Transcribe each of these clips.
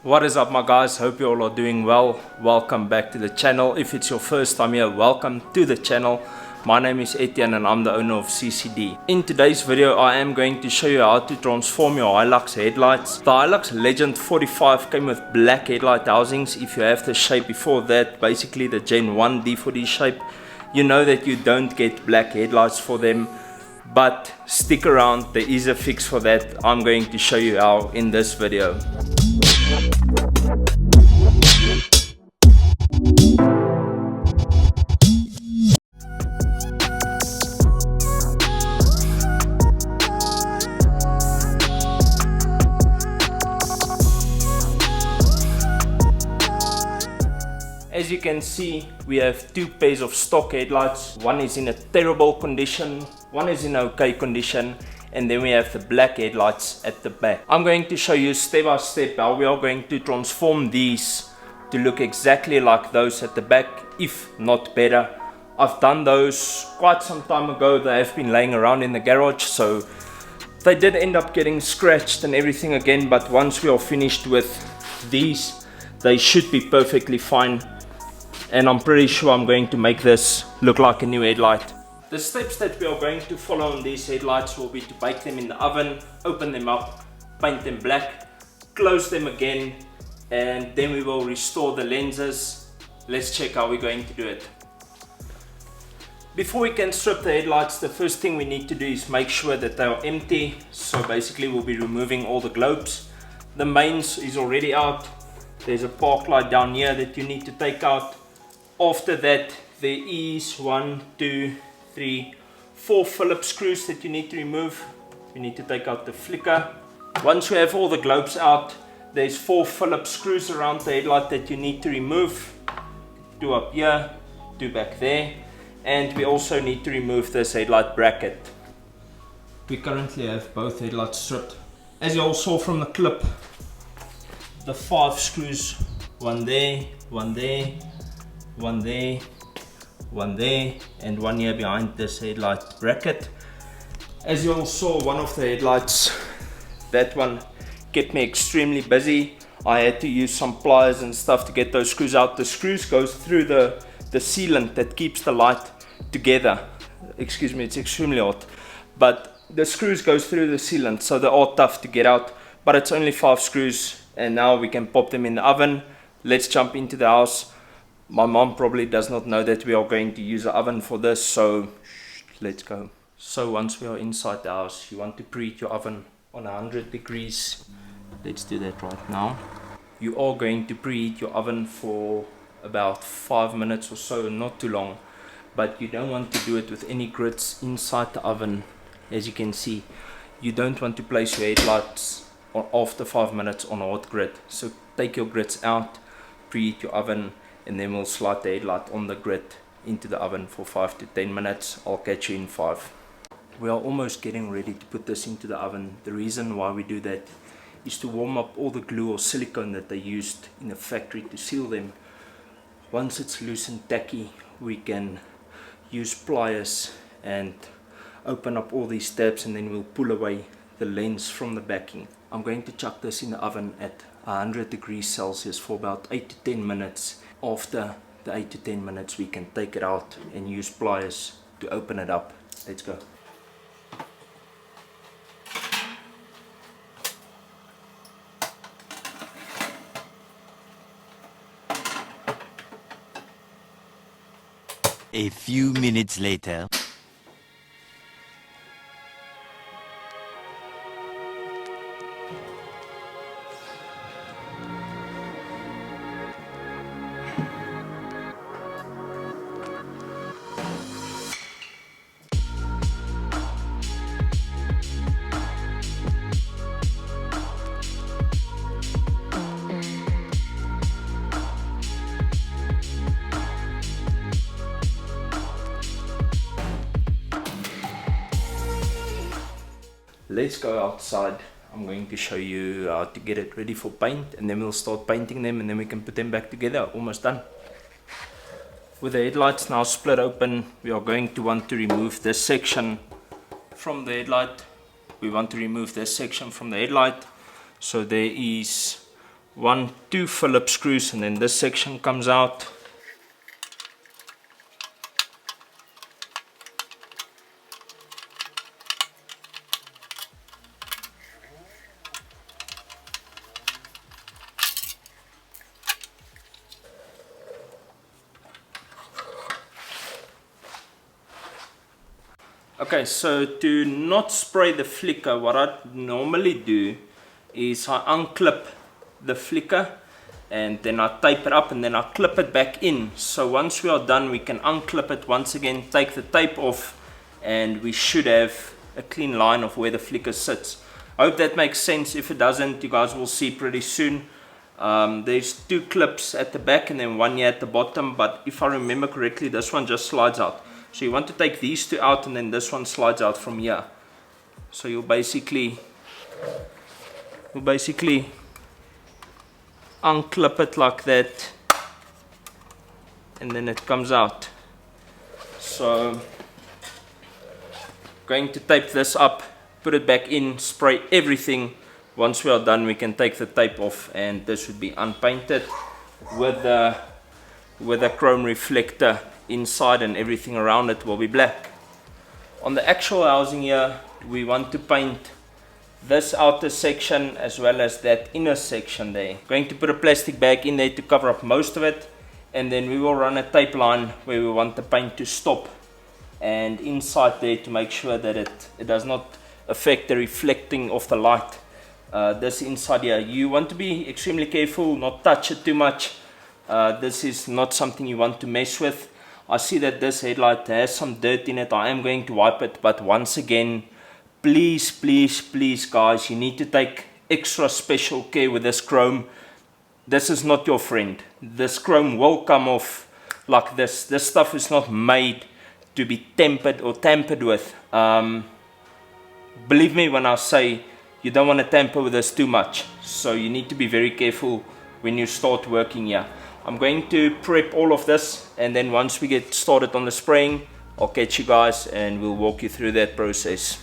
What is up my guys, hope you all are doing well. Welcome back to the channel. If it's your first time here, welcome to the channel. My name is Etienne and I'm the owner of CCD. In today's video I am going to show you how to transform your Hilux headlights. The Hilux Legend 45 came with black headlight housings. If you have the shape before that, basically the Gen 1 D4D shape, you know that you don't get black headlights for them. But stick around, there is a fix for that. I'm going to show you how in this video. As you can see, we have two pairs of stock headlights. One is in a terrible condition, one is in okay condition, and then we have the black headlights at the back. I'm going to show you step by step how we are going to transform these to look exactly like those at the back, if not better. I've done those quite some time ago. They have been laying around in the garage, so they did end up getting scratched and everything again, but once we are finished with these, they should be perfectly fine. And I'm pretty sure I'm going to make this look like a new headlight. The steps that we are going to follow on these headlights will be to bake them in the oven, open them up, paint them black, close them again, and then we will restore the lenses. Let's check how we're going to do it. Before we can strip the headlights, the first thing we need to do is make sure that they are empty. So basically we'll be removing all the globes. The mains is already out. There's a park light down here that you need to take out. After that, there is 4 Phillips screws that you need to remove. You need to take out the flicker. Once we have all the globes out, there's 4 Phillips screws around the headlight that you need to remove. 2 up here, 2 back there. And we also need to remove this headlight bracket. We currently have both headlights stripped. As you all saw from the clip, the 5 screws, one there, one there, one there, one there, and one here behind this headlight bracket. As you all saw, one of the headlights, that one kept me extremely busy. I had to use some pliers and stuff to get those screws out. The screws goes through the sealant that keeps the light together. Excuse me, it's extremely hot, but the screws goes through the sealant, so they are tough to get out, but it's only 5 screws. And now we can pop them in the oven. Let's jump into the house. My mom probably does not know that we are going to use the oven for this, so let's go. So once we are inside the house, you want to preheat your oven on 100 degrees. Let's do that right now. You are going to preheat your oven for about 5 minutes or so, not too long. But you don't want to do it with any grits inside the oven. As you can see, you don't want to place your headlights after 5 minutes on a hot grit. So take your grits out, preheat your oven, and then we'll slide the headlight on the grit into the oven for 5 to 10 minutes. I'll catch you in 5. We are almost getting ready to put this into the oven. The reason why we do that is to warm up all the glue or silicone that they used in the factory to seal them. Once it's loose and tacky, we can use pliers and open up all these tabs, and then we'll pull away the lens from the backing. I'm going to chuck this in the oven at 100 degrees Celsius for about 8 to 10 minutes. After the 8 to 10 minutes, we can take it out and use pliers to open it up. Let's go. A few minutes later. Let's go outside. I'm going to show you how to get it ready for paint, and then we'll start painting them, and then we can put them back together. Almost done. With the headlights now split open, we are going to want to remove this section from the headlight. We want to remove this section from the headlight. So there is 2 Phillips screws, and then this section comes out. Okay, so to not spray the flicker, what I normally do is I unclip the flicker and then I tape it up and then I clip it back in. So once we are done, we can unclip it once again, take the tape off, and we should have a clean line of where the flicker sits. I hope that makes sense. If it doesn't, you guys will see pretty soon. There's 2 clips at the back and then 1 here at the bottom, but if I remember correctly, this one just slides out. So you want to take these 2 out, and then this one slides out from here. So you'll basically unclip it like that, and then it comes out. So going to tape this up, put it back in, spray everything. Once we are done, we can take the tape off, and this would be unpainted with a chrome reflector inside, and everything around it will be black. On the actual housing here, we want to paint this outer section as well as that inner section there. Going to put a plastic bag in there to cover up most of it, and then we will run a tape line where we want the paint to stop, and inside there to make sure that it does not affect the reflecting of the light. This inside here, you want to be extremely careful, not touch it too much. This is not something you want to mess with. I see that this headlight has some dirt in it. I am going to wipe it, but once again, please guys, you need to take extra special care with this chrome. This is not your friend. This chrome will come off like this. This stuff is not made to be tempered or tampered with. Believe me when I say you don't want to tamper with this too much. So you need to be very careful when you start working here. I'm going to prep all of this, and then once we get started on the spraying, I'll catch you guys and we'll walk you through that process.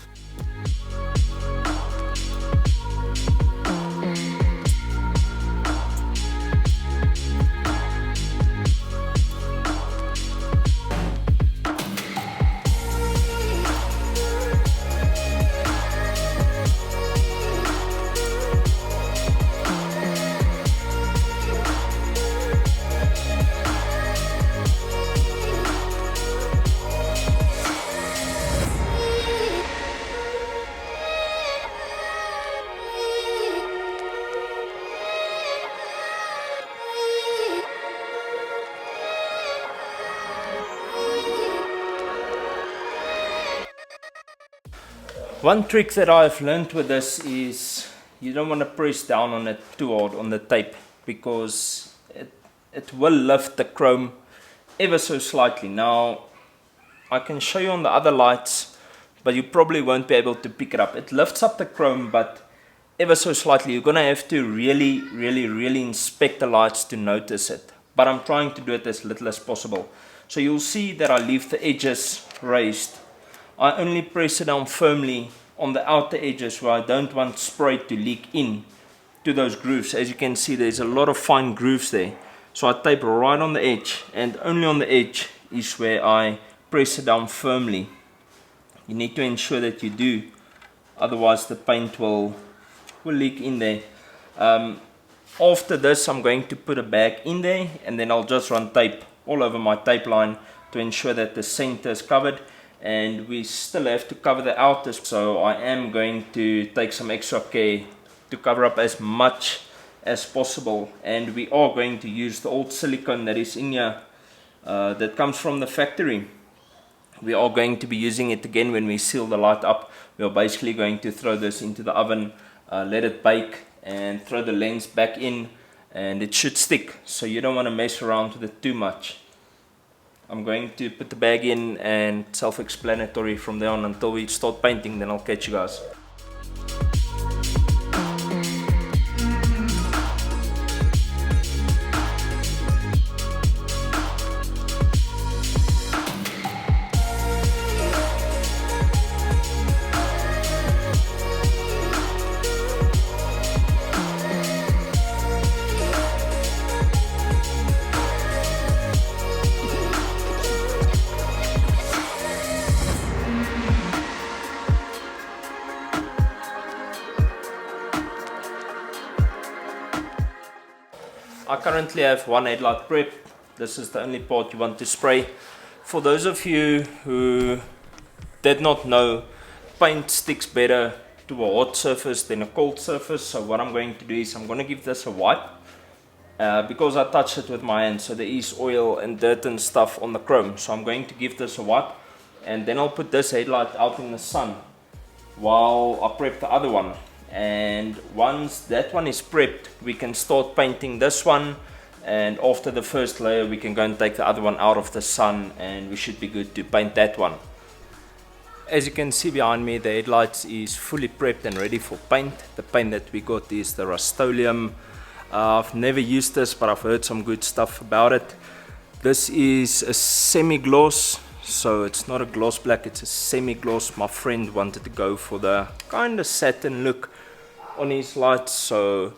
One trick that I've learned with this is you don't want to press down on it too hard on the tape, because it will lift the chrome ever so slightly. Now I can show you on the other lights, but you probably won't be able to pick it up. It lifts up the chrome, but ever so slightly. You're gonna have to really inspect the lights to notice it, but I'm trying to do it as little as possible. So you'll see that I leave the edges raised. I only press it down firmly on the outer edges where I don't want spray to leak in to those grooves. As you can see, there's a lot of fine grooves there. So I tape right on the edge, and only on the edge is where I press it down firmly. You need to ensure that you do, otherwise the paint will leak in there. After this, I'm going to put a bag in there, and then I'll just run tape all over my tape line to ensure that the center is covered. And we still have to cover the outers, so I am going to take some extra care to cover up as much as possible. And we are going to use the old silicone that is in here, that comes from the factory. We are going to be using it again when we seal the light up. We are basically going to throw this into the oven, let it bake, and throw the lens back in, and it should stick. So you don't want to mess around with it too much. I'm going to put the bag in, and self-explanatory from there on until we start painting, then I'll catch you guys. I currently have one headlight prep. This is the only part you want to spray. For those of you who did not know, paint sticks better to a hot surface than a cold surface. So what I'm going to do is I'm going to give this a wipe. Because I touched it with my hand, so there is oil and dirt and stuff on the chrome. So I'm going to give this a wipe. And then I'll put this headlight out in the sun while I prep the other one. And once that one is prepped, we can start painting this one. And after the first layer, we can go and take the other one out of the sun, and we should be good to paint that one. As you can see behind me, the headlights is fully prepped and ready for paint. The paint that we got is the Rust-Oleum. I've never used this, but I've heard some good stuff about it. This is a semi-gloss, so it's not a gloss black, it's a semi-gloss. My friend wanted to go for the kind of satin look on his lights, so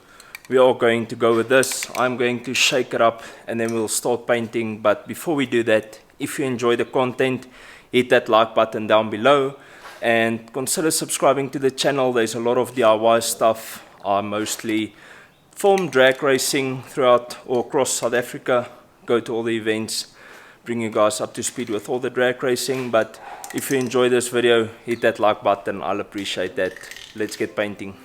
we are going to go with this. I'm going to shake it up and then we'll start painting. But before we do that, if you enjoy the content, hit that like button down below and consider subscribing to the channel. There's a lot of DIY stuff. I mostly film drag racing throughout or across South Africa, go to all the events, bring you guys up to speed with all the drag racing. But if you enjoy this video, hit that like button, I'll appreciate that. Let's get painting.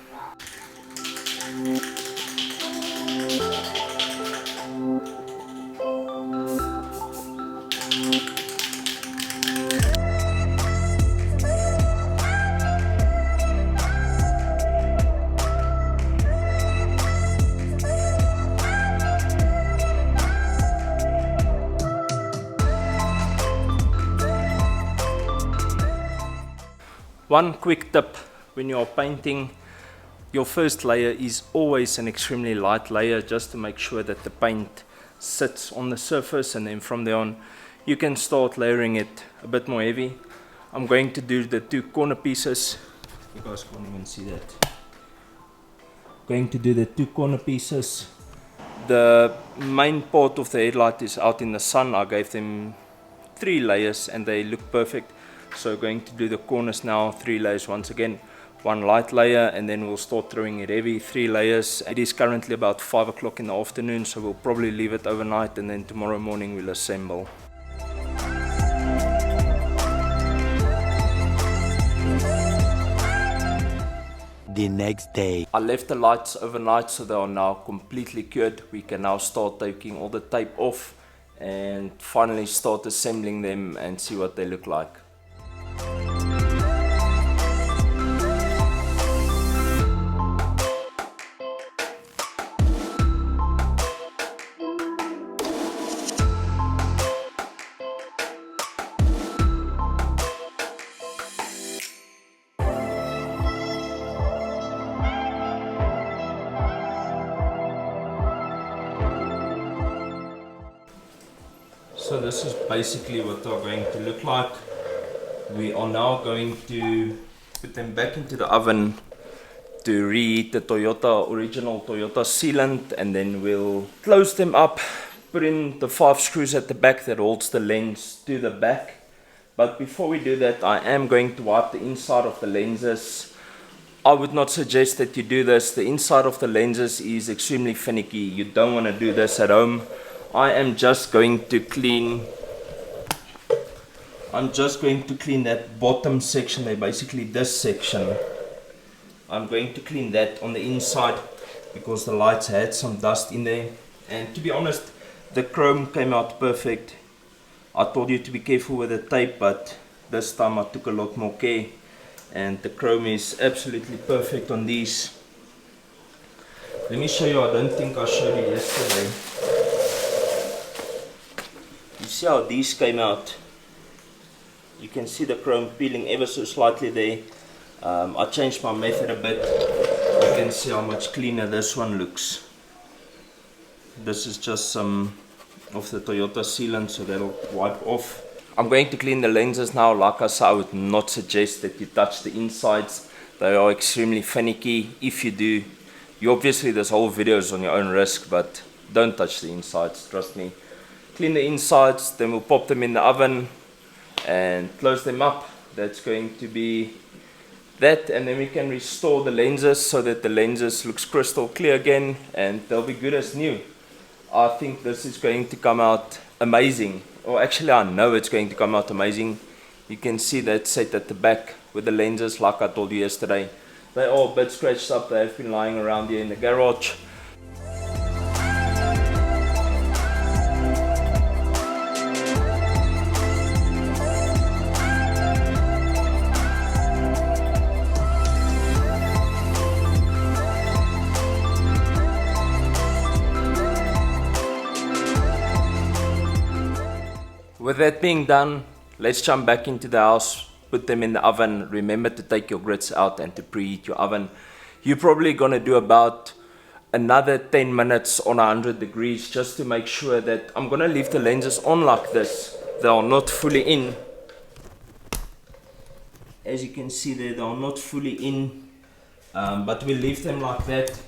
One quick tip when you're painting, your first layer is always an extremely light layer, just to make sure that the paint sits on the surface, and then from there on you can start layering it a bit more heavy. I'm going to do the two corner pieces. You guys can't even see that. Going to do the two corner pieces. The main part of the headlight is out in the sun. I gave them 3 layers and they look perfect. So going to do the corners now, 3 layers once again, 1 light layer, and then we'll start throwing it heavy, 3 layers. It is currently about 5 o'clock in the afternoon, so we'll probably leave it overnight and then tomorrow morning we'll assemble. The next day. I left the lights overnight, so they are now completely cured. We can now start taking all the tape off and finally start assembling them and see what they look like. So this is basically what they're going to look like. We are now going to put them back into the oven to reheat the original Toyota sealant, and then we'll close them up, put in the 5 screws at the back that holds the lens to the back. But before we do that, I am going to wipe the inside of the lenses. I would not suggest that you do this. The inside of the lenses is extremely finicky. You don't want to do this at home. I am just going to clean that bottom section there, basically this section. I'm going to clean that on the inside because the lights had some dust in there. And to be honest, the chrome came out perfect. I told you to be careful with the tape, but this time I took a lot more care. And the chrome is absolutely perfect on these. Let me show you, I don't think I showed you yesterday. You see how these came out? You can see the chrome peeling ever so slightly there. I changed my method a bit. You can see how much cleaner this one looks. This is just some of the Toyota sealant, so that'll wipe off. I'm going to clean the lenses now. Like I said, I would not suggest that you touch the insides. They are extremely finicky. If you do, obviously this whole video is on your own risk, but don't touch the insides, trust me. Clean the insides, then we'll pop them in the oven and close them up. That's going to be that, and then we can restore the lenses so that the lenses looks crystal clear again and they'll be good as new. I think this is going to come out amazing. Or actually I know it's going to come out amazing. You can see that set at the back with the lenses, like I told you yesterday. They're all a bit scratched up. They have been lying around here in the garage. With that being done, let's jump back into the house, put them in the oven. Remember to take your grits out and to preheat your oven. You're probably going to do about another 10 minutes on 100 degrees just to make sure that I'm going to leave the lenses on like this. They are not fully in. As you can see there, they are not fully in, but we leave them like that.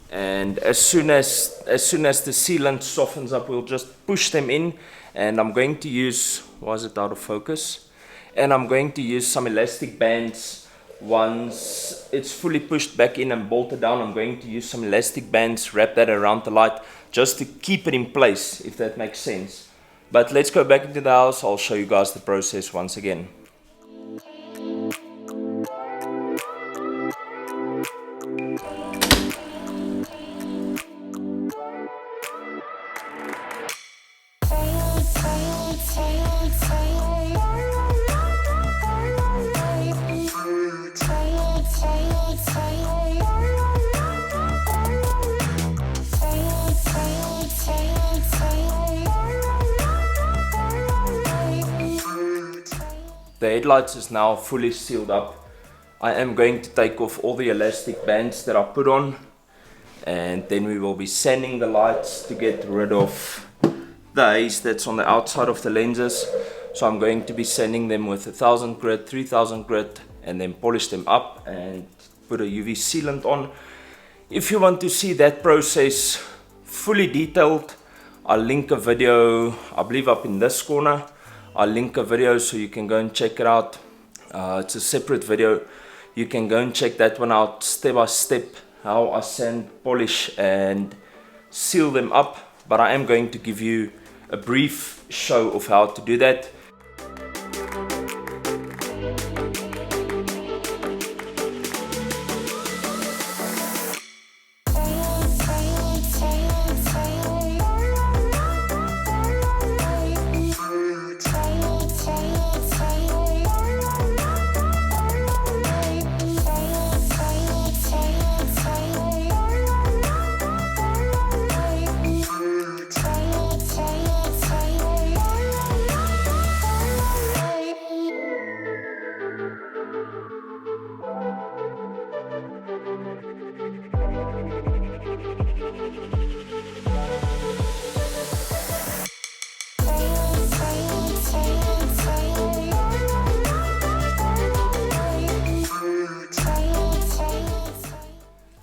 And as soon as the sealant softens up, we'll just push them in. And I'm going to use, why is it out of focus? And I'm going to use some elastic bands. Once it's fully pushed back in and bolted down, I'm going to use some elastic bands, wrap that around the light, just to keep it in place, if that makes sense. But let's go back into the house. I'll show you guys the process once again. The headlights is now fully sealed up. I am going to take off all the elastic bands that I put on, and then we will be sanding the lights to get rid of the haze that's on the outside of the lenses. So I'm going to be sanding them with 1000 grit, 3000 grit, and then polish them up and put a UV sealant on. If you want to see that process fully detailed, I'll link a video, I believe up in this corner. I'll link a video so you can go and check it out. It's a separate video. You can go and check that one out step by step, how I sand, polish and seal them up. But I am going to give you a brief show of how to do that.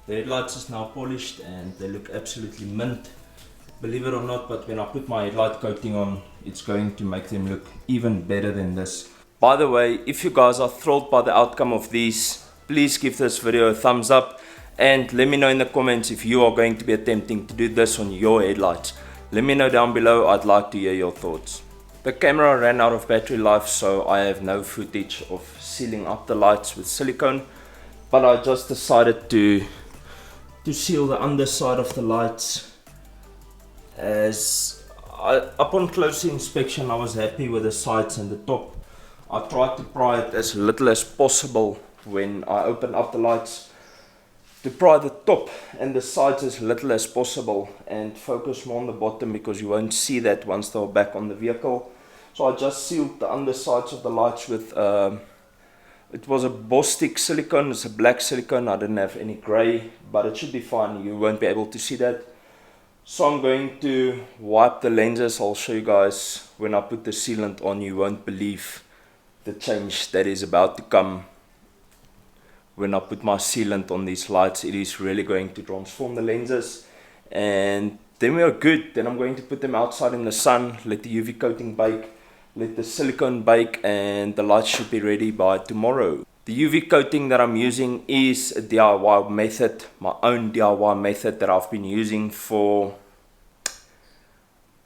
The headlights is now polished and they look absolutely mint. Believe it or not, but when I put my headlight coating on, it's going to make them look even better than this. By the way, if you guys are thrilled by the outcome of these, please give this video a thumbs up and let me know in the comments if you are going to be attempting to do this on your headlights. Let me know down below, I'd like to hear your thoughts. The camera ran out of battery life, so I have no footage of sealing up the lights with silicone, but I just decided to seal the underside of the lights. Upon closer inspection, I was happy with the sides and the top. I tried to pry it as little as possible when I opened up the lights, to pry the top and the sides as little as possible and focus more on the bottom, because you won't see that once they're back on the vehicle. So I just sealed the undersides of the lights with it was a Bostik silicone. It's a black silicone. I didn't have any grey, but it should be fine. You won't be able to see that. So I'm going to wipe the lenses. I'll show you guys when I put the sealant on. You won't believe the change that is about to come when I put my sealant on these lights. It is really going to transform the lenses, and then we are good. Then I'm going to put them outside in the sun, let the UV coating bake, let the silicone bake, and the lights should be ready by tomorrow. The UV coating that I'm using is a DIY method, my own DIY method that I've been using for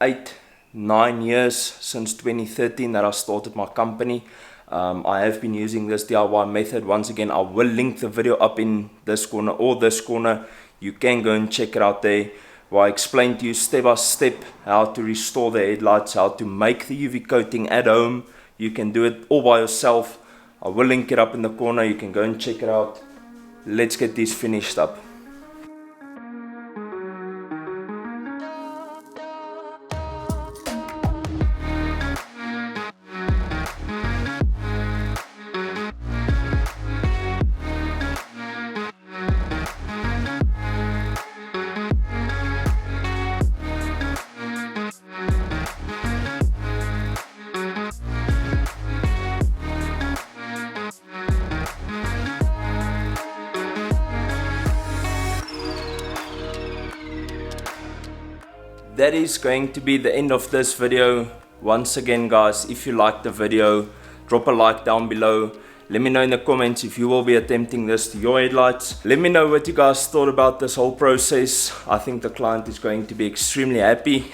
8-9 years since 2013 that I started my company. I have been using this DIY method. Once again, I will link the video up in this corner or this corner. You can go and check it out there, where I explain to you step by step how to restore the headlights, how to make the UV coating at home. You can do it all by yourself. I will link it up in the corner. You can go and check it out. Let's get this finished up. That is going to be the end of this video. Once again, guys, if you liked the video, drop a like down below. Let me know in the comments if you will be attempting this to your headlights. Let me know what you guys thought about this whole process. I think the client is going to be extremely happy.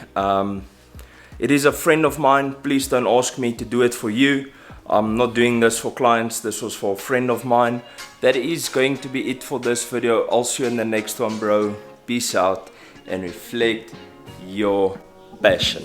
It is a friend of mine. Please don't ask me to do it for you. I'm not doing this for clients. This was for a friend of mine. That is going to be it for this video. I'll see you in the next one, bro. Peace out and reflect your passion.